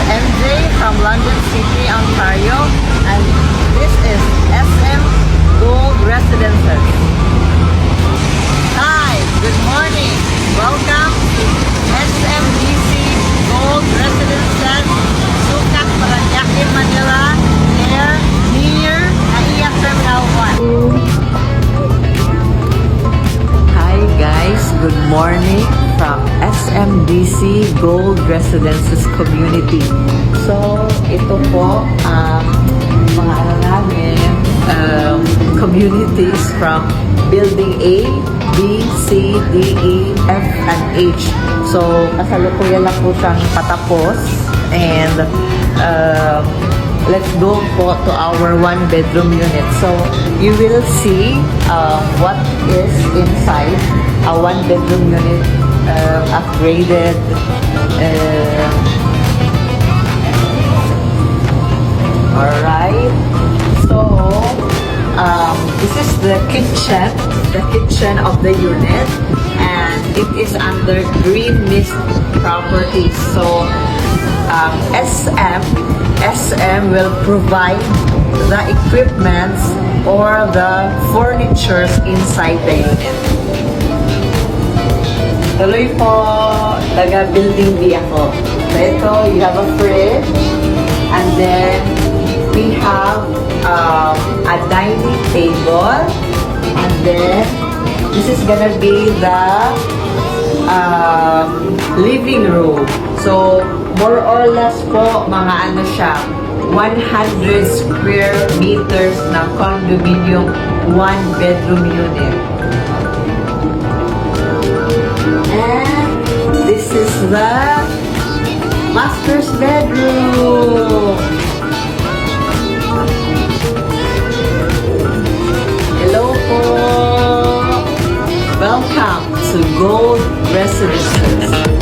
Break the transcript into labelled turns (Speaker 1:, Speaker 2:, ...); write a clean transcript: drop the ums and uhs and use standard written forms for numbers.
Speaker 1: MJ from London City, Ontario, and this is SM Gold Residences. Hi, good morning. Welcome to SMDC Gold Residences, Sukat, Paranaque, Manila, near Naiya Terminal 1. Hi guys, good morning from SMDC Gold Residences Community. So, ito po ang mga communities from Building A, B, C, D, E, F, and H. So, kasalukuyan lang po siyang patapos. And, let's go po to our one-bedroom unit. So, you will see what is inside a one-bedroom unit, upgraded. Alright. So, this is the kitchen of the unit, and it is under Green Mist Properties. So, SM will provide the equipments or the furnitures inside the unit. Tuloy po, taga-building B ako. So ito, you have a fridge, and then we have a dining table, and then this is gonna be the living room. So, more or less po, mga ano siya, 100 square meters na condominium, one-bedroom unit. And this is the master's bedroom. Hello po! Welcome to Gold Residences.